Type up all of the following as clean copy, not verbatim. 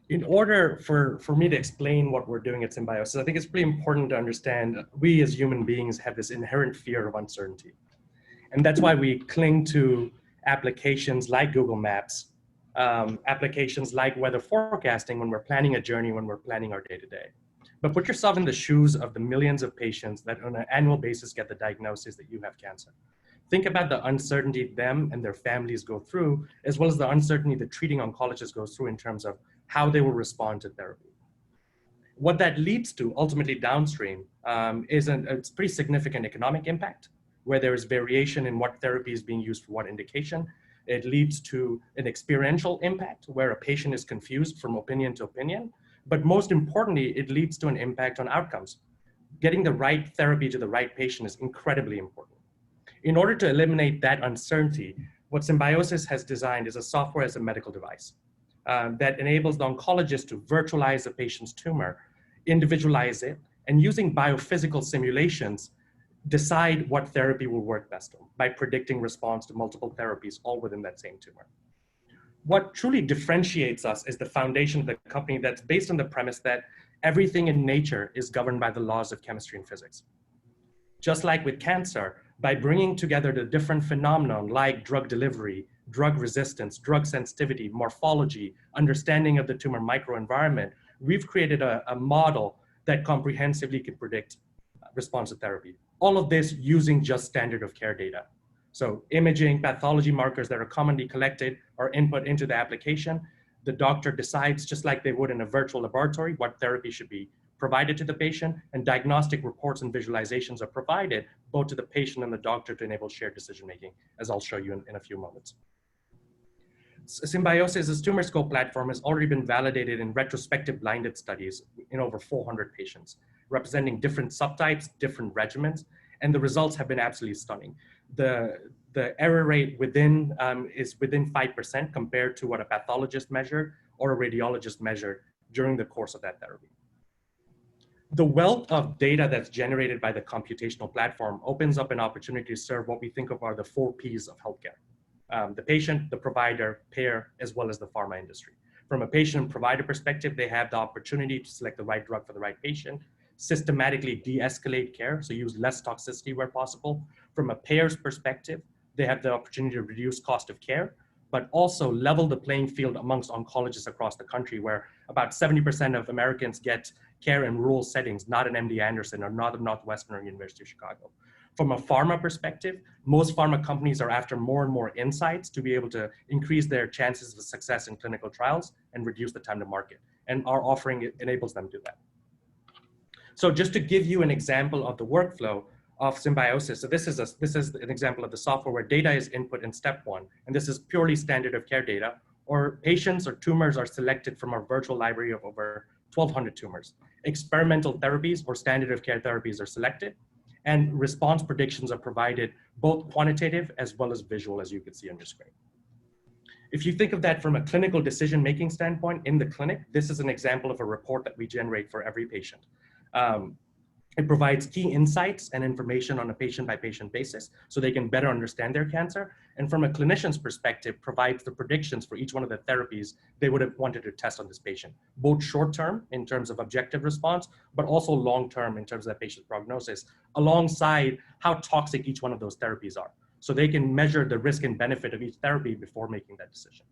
In order for me to explain what we're doing at SimBioSys, I think it's pretty important to understand we as human beings have this inherent fear of uncertainty. And that's why we cling to applications like Google Maps, applications like weather forecasting when we're planning a journey, when we're planning our day-to-day. But put yourself in the shoes of the millions of patients that on an annual basis get the diagnosis that you have cancer. Think about the uncertainty them and their families go through, as well as the uncertainty the treating oncologist goes through in terms of how they will respond to therapy. What that leads to ultimately downstream is a pretty significant economic impact, where there is variation in what therapy is being used for what indication. It leads to an experiential impact where a patient is confused from opinion to opinion. But most importantly, it leads to an impact on outcomes. Getting the right therapy to the right patient is incredibly important. In order to eliminate that uncertainty, what SimBioSys has designed is a software as a medical device that enables the oncologist to virtualize a patient's tumor, individualize it, and using biophysical simulations, decide what therapy will work best by predicting response to multiple therapies all within that same tumor. What truly differentiates us is the foundation of the company that's based on the premise that everything in nature is governed by the laws of chemistry and physics. Just like with cancer, by bringing together the different phenomena like drug delivery, drug resistance, drug sensitivity, morphology, understanding of the tumor microenvironment, we've created a model that comprehensively can predict response to therapy. All of this using just standard of care data. So imaging, pathology markers that are commonly collected are input into the application. The doctor decides, just like they would in a virtual laboratory, what therapy should be provided to the patient, and diagnostic reports and visualizations are provided both to the patient and the doctor to enable shared decision-making, as I'll show you in a few moments. SimBioSys' TumorScope platform has already been validated in retrospective blinded studies in over 400 patients, representing different subtypes, different regimens, and the results have been absolutely stunning. The error rate is within 5% compared to what a pathologist measured or a radiologist measured during the course of that therapy. The wealth of data that's generated by the computational platform opens up an opportunity to serve what we think of are the 4 Ps of healthcare. The patient, the provider, payer, as well as the pharma industry. From a patient and provider perspective, they have the opportunity to select the right drug for the right patient, systematically de-escalate care, so use less toxicity where possible. From a payer's perspective, they have the opportunity to reduce cost of care, but also level the playing field amongst oncologists across the country, where about 70% of Americans get care in rural settings, not in MD Anderson or not at Northwestern or University of Chicago. From a pharma perspective, most pharma companies are after more and more insights to be able to increase their chances of success in clinical trials and reduce the time to market. And our offering enables them to do that. So just to give you an example of the workflow of SimBioSys, so this is an example of the software where data is input in step 1, and this is purely standard of care data, or patients or tumors are selected from our virtual library of over 1,200 tumors. Experimental therapies or standard of care therapies are selected, and response predictions are provided, both quantitative as well as visual, as you can see on your screen. If you think of that from a clinical decision-making standpoint in the clinic, this is an example of a report that we generate for every patient. It provides key insights and information on a patient-by-patient basis so they can better understand their cancer. And from a clinician's perspective, provides the predictions for each one of the therapies they would have wanted to test on this patient, both short-term in terms of objective response, but also long-term in terms of that patient's prognosis, alongside how toxic each one of those therapies are. So they can measure the risk and benefit of each therapy before making that decision.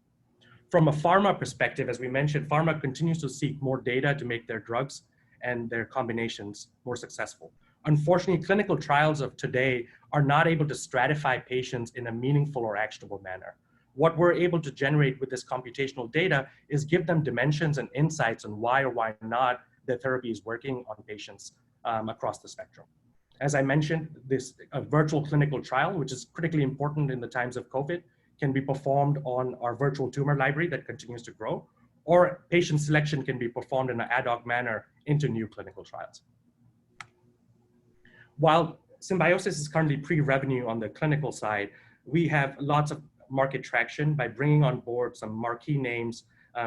From a pharma perspective, as we mentioned, pharma continues to seek more data to make their drugs and their combinations more successful. Unfortunately, clinical trials of today are not able to stratify patients in a meaningful or actionable manner. What we're able to generate with this computational data is give them dimensions and insights on why or why not the therapy is working on patients across the spectrum. As I mentioned, this virtual clinical trial, which is critically important in the times of COVID, can be performed on our virtual tumor library that continues to grow, or patient selection can be performed in an ad hoc manner into new clinical trials. While SimBioSys is currently pre-revenue on the clinical side, we have lots of market traction by bringing on board some marquee names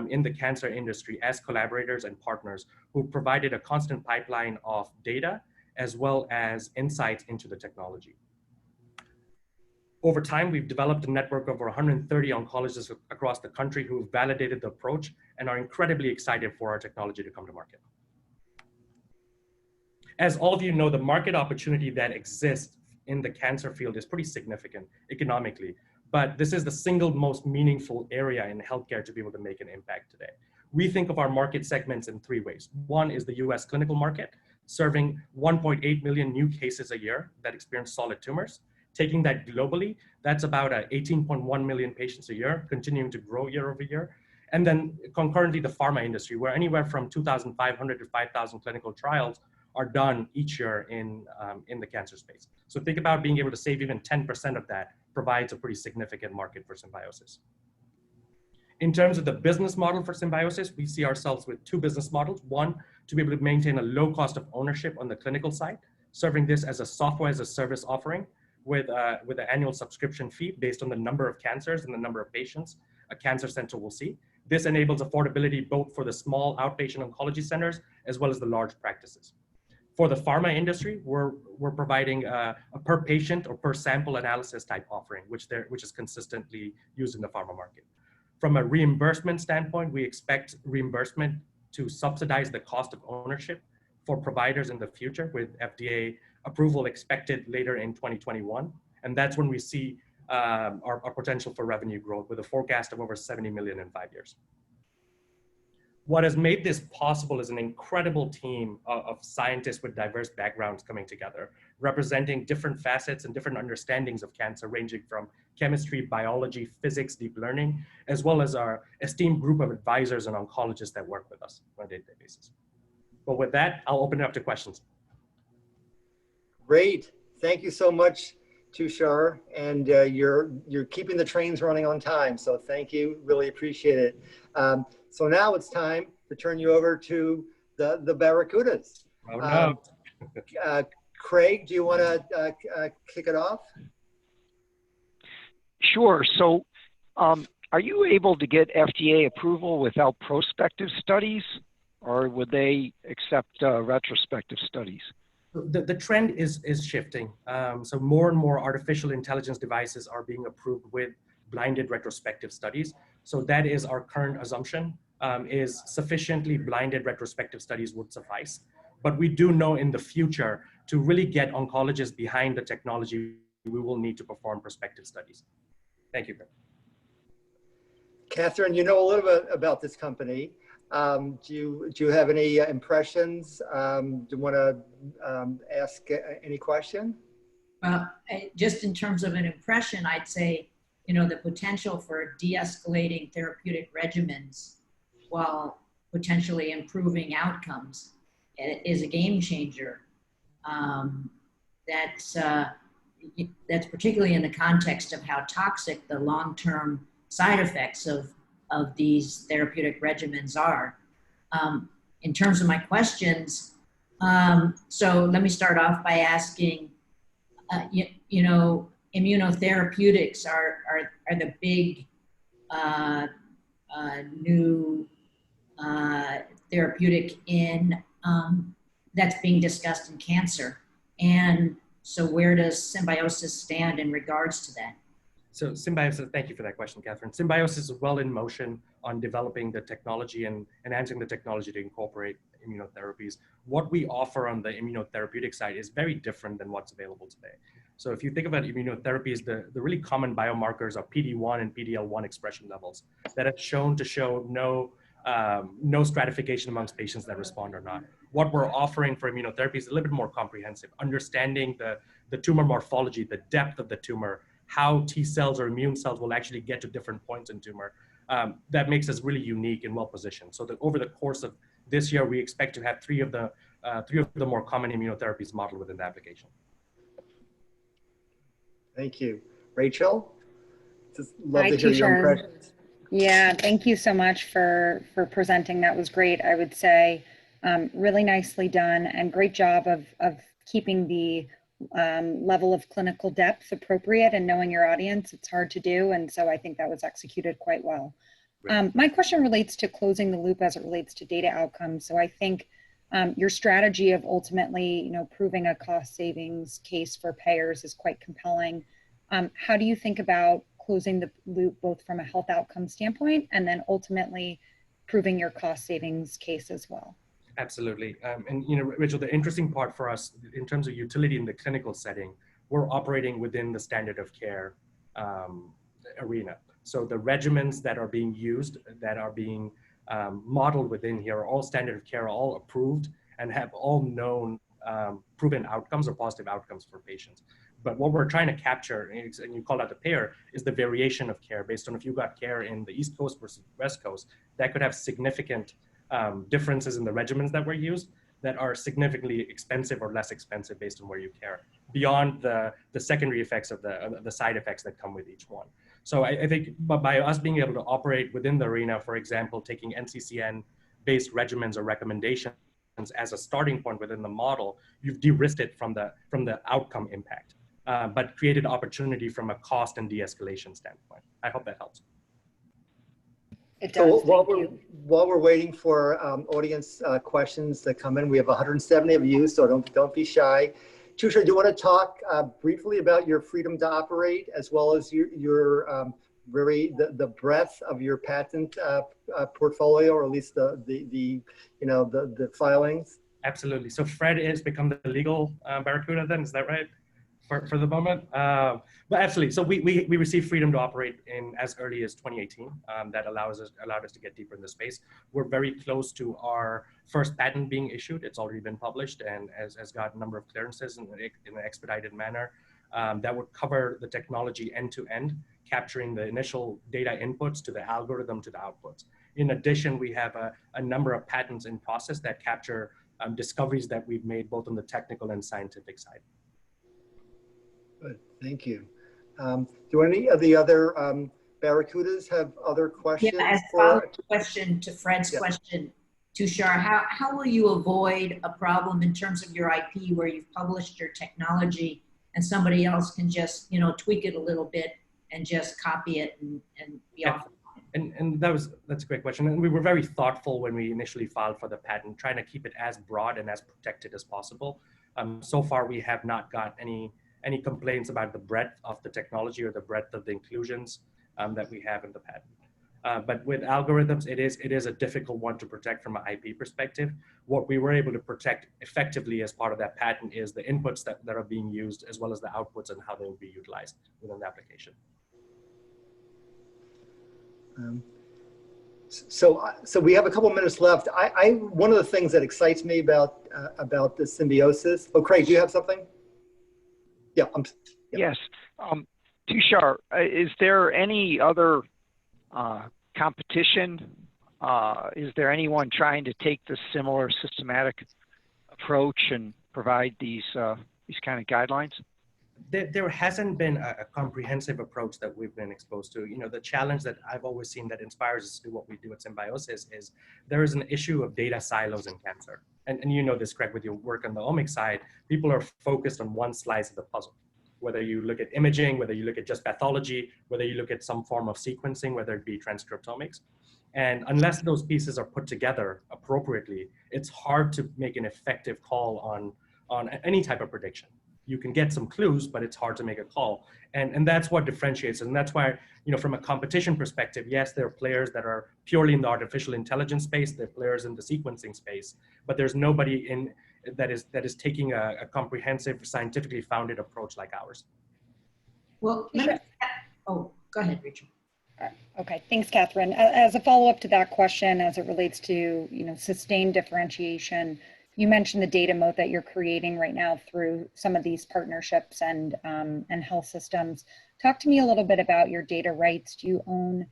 in the cancer industry as collaborators and partners who provided a constant pipeline of data as well as insights into the technology. Over time, we've developed a network of over 130 oncologists across the country who've validated the approach and are incredibly excited for our technology to come to market. As all of you know, the market opportunity that exists in the cancer field is pretty significant economically, but this is the single most meaningful area in healthcare to be able to make an impact today. We think of our market segments in three ways. One is the US clinical market, serving 1.8 million new cases a year that experience solid tumors. Taking that globally, that's about 18.1 million patients a year, continuing to grow year over year. And then concurrently, the pharma industry, where anywhere from 2,500 to 5,000 clinical trials are done each year in the cancer space. So think about being able to save even 10% of that provides a pretty significant market for SimBioSys. In terms of the business model for SimBioSys, we see ourselves with two business models. One, to be able to maintain a low cost of ownership on the clinical side, serving this as a software as a service offering with an annual subscription fee based on the number of cancers and the number of patients a cancer center will see. This enables affordability both for the small outpatient oncology centers as well as the large practices. For the pharma industry, we're providing a per patient or per sample analysis type offering, which is consistently used in the pharma market. From a reimbursement standpoint, we expect reimbursement to subsidize the cost of ownership for providers in the future, with FDA approval expected later in 2021. And that's when we see our potential for revenue growth with a forecast of over 70 million in 5 years. What has made this possible is an incredible team of scientists with diverse backgrounds coming together, representing different facets and different understandings of cancer, ranging from chemistry, biology, physics, deep learning, as well as our esteemed group of advisors and oncologists that work with us on a day-to-day basis. But with that, I'll open it up to questions. Great. Thank you so much, Tushar. And you're keeping the trains running on time. So thank you. Really appreciate it. So now it's time to turn you over to the Barracudas. Oh, no. Craig, do you want to kick it off? Sure. So are you able to get FDA approval without prospective studies, or would they accept retrospective studies? The trend is shifting. So more and more artificial intelligence devices are being approved with blinded retrospective studies. So that is our current assumption, is sufficiently blinded retrospective studies would suffice. But we do know in the future, to really get oncologists behind the technology, we will need to perform prospective studies. Thank you. Catherine, you know a little bit about this company. Do you have any impressions? Do you want to ask any question? Well, just in terms of an impression, I'd say, you know, the potential for de-escalating therapeutic regimens while potentially improving outcomes is a game changer. That's particularly in the context of how toxic the long-term side effects of these therapeutic regimens are. In terms of my questions, so let me start off by asking, you know, immunotherapeutics are the big new therapeutic that's being discussed in cancer. And so where does SimBioSys stand in regards to that? So SimBioSys, thank you for that question, Catherine. SimBioSys is well in motion on developing the technology and enhancing the technology to incorporate immunotherapies. What we offer on the immunotherapeutic side is very different than what's available today. So if you think about immunotherapies, the really common biomarkers are PD-1 and PD-L1 expression levels that have shown to show no stratification amongst patients that respond or not. What we're offering for immunotherapy is a little bit more comprehensive, understanding the tumor morphology, the depth of the tumor, how T cells or immune cells will actually get to different points in tumor. That makes us really unique and well positioned. So that over the course of this year, we expect to have three of the more common immunotherapies modeled within the application. Thank you. Rachel, just love to hear your impressions. Yeah, thank you so much for presenting. That was great. I would say really nicely done, and great job of keeping the level of clinical depth appropriate and knowing your audience. It's hard to do, and so I think that was executed quite well. My question relates to closing the loop as it relates to data outcomes. So I think your strategy of ultimately, proving a cost savings case for payers is quite compelling. How do you think about closing the loop both from a health outcome standpoint and then ultimately proving your cost savings case as well? Absolutely. And Rachel, the interesting part for us in terms of utility in the clinical setting, we're operating within the standard of care arena. So the regimens that are being used, that are being modeled within here, are all standard of care, all approved, and have all known proven outcomes or positive outcomes for patients. But what we're trying to capture, and you call out the payer, is the variation of care based on if you got care in the East Coast versus West Coast. That could have significant differences in the regimens that were used that are significantly expensive or less expensive based on where you care, beyond the secondary effects of the side effects that come with each one. So I think by us being able to operate within the arena, for example, taking NCCN-based regimens or recommendations as a starting point within the model, you've de-risked it from the outcome impact, but created opportunity from a cost and de-escalation standpoint. I hope that helps. It does. So while we're waiting for audience questions to come in, we have 170 of you, so don't be shy. Tushar, do you want to talk briefly about your freedom to operate, as well as your the breadth of your patent portfolio, or at least the filings? Absolutely. So Fred has become the legal Barracuda then, is that right? For the moment, but absolutely. So we received freedom to operate in as early as 2018. That allowed us to get deeper in the space. We're very close to our first patent being issued. It's already been published and has got a number of clearances in an expedited manner that would cover the technology end to end, capturing the initial data inputs to the algorithm to the outputs. In addition, we have a number of patents in process that capture discoveries that we've made both on the technical and scientific side. Good, thank you. Do any of the other Barracudas have other questions? Yeah, as a follow-up question to Fred's question, Tushar, how will you avoid a problem in terms of your IP where you've published your technology and somebody else can just, tweak it a little bit and just copy it and be off? And that's a great question. And we were very thoughtful when we initially filed for the patent, trying to keep it as broad and as protected as possible. So far, we have not got any complaints about the breadth of the technology or the breadth of the inclusions that we have in the patent. But with algorithms, it is a difficult one to protect from an IP perspective. What we were able to protect effectively as part of that patent is the inputs that are being used, as well as the outputs and how they will be utilized within the application. So we have a couple minutes left. One of the things that excites me about the SimBioSys. Oh, Craig, do you have something? Yeah. Yes. Tushar, is there any other competition? Is there anyone trying to take this similar systematic approach and provide these kind of guidelines? There hasn't been a comprehensive approach that we've been exposed to. The challenge that I've always seen that inspires us to do what we do at SimBioSys is there is an issue of data silos in cancer. And you know this, Craig, with your work on the omics side, people are focused on one slice of the puzzle. Whether you look at imaging, whether you look at just pathology, whether you look at some form of sequencing, whether it be transcriptomics. And unless those pieces are put together appropriately, it's hard to make an effective call on any type of prediction. You can get some clues, but it's hard to make a call. And that's what differentiates us. And that's why, from a competition perspective, yes, there are players that are purely in the artificial intelligence space, there are players in the sequencing space, but there's nobody that is taking a comprehensive, scientifically founded approach like ours. Well, go ahead, Rachel. Okay, thanks, Catherine. As a follow-up to that question, as it relates to sustained differentiation, you mentioned the data moat that you're creating right now through some of these partnerships and health systems. Talk to me a little bit about your data rights. Do you own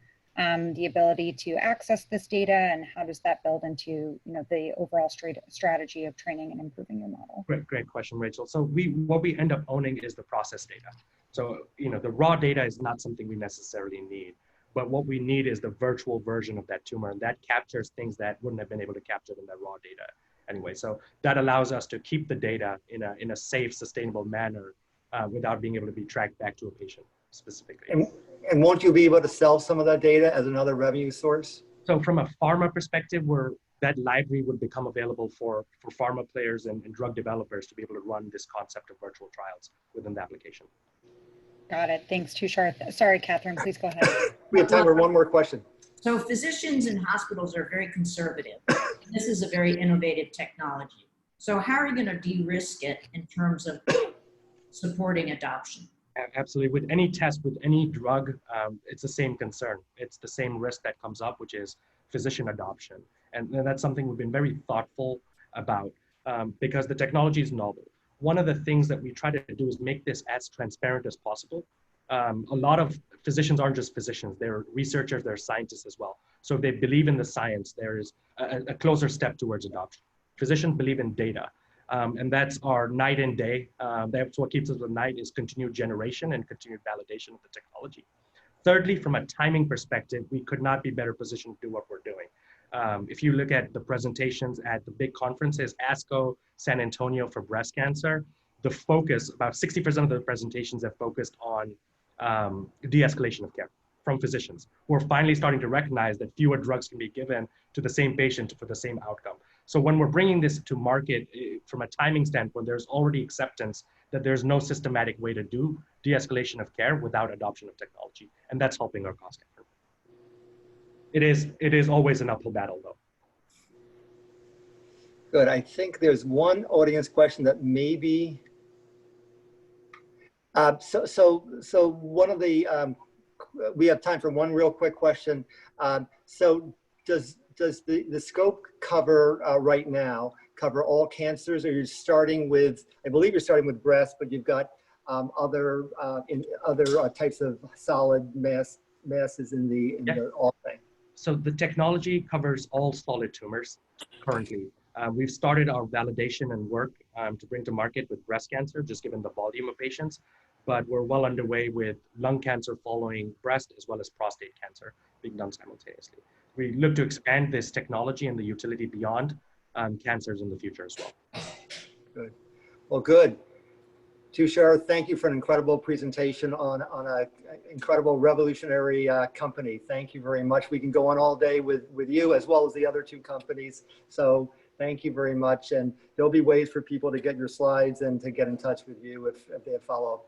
the ability to access this data, and how does that build into the overall strategy of training and improving your model? Great question, Rachel. So what we end up owning is the process data. So the raw data is not something we necessarily need, but what we need is the virtual version of that tumor, and that captures things that wouldn't have been able to capture in that raw data anyway. So that allows us to keep the data in a safe, sustainable manner without being able to be tracked back to a patient specifically. And won't you be able to sell some of that data as another revenue source? So from a pharma perspective, that library would become available for pharma players and drug developers to be able to run this concept of virtual trials within the application. Got it. Thanks, Tushar. Sorry, Catherine, please go ahead. We have time for one more question. So physicians and hospitals are very conservative. This is a very innovative technology. So how are you going to de-risk it in terms of supporting adoption? Absolutely. With any test, with any drug, it's the same concern. It's the same risk that comes up, which is physician adoption. And that's something we've been very thoughtful about because the technology is novel. One of the things that we try to do is make this as transparent as possible. A lot of physicians aren't just physicians, they're researchers, they're scientists as well. So if they believe in the science, there is a closer step towards adoption. Physicians believe in data. And that's our night and day. That's what keeps us at night is continued generation and continued validation of the technology. Thirdly, from a timing perspective, we could not be better positioned to do what we're doing. If you look at the presentations at the big conferences, ASCO, San Antonio for breast cancer, the focus, about 60% of the presentations have focused on de-escalation of care from physicians who are finally starting to recognize that fewer drugs can be given to the same patient for the same outcome. So when we're bringing this to market from a timing standpoint, there's already acceptance that there's no systematic way to do de-escalation of care without adoption of technology. And that's helping our cost effort. It is always an uphill battle though. Good. I think there's one audience question that maybe, so one of the, we have time for one real quick question. So does the scope cover right now cover all cancers, or you're starting with, I believe you're starting with breast, but you've got other types of solid masses in the all thing? So the technology covers all solid tumors currently. We've started our validation and work to bring to market with breast cancer, just given the volume of patients, but we're well underway with lung cancer following breast as well as prostate cancer being done simultaneously. We look to expand this technology and the utility beyond cancers in the future as well. Good. Well, good. Tushar, thank you for an incredible presentation on an incredible revolutionary company. Thank you very much. We can go on all day with you as well as the other two companies. So thank you very much. And there'll be ways for people to get your slides and to get in touch with you if they have follow-up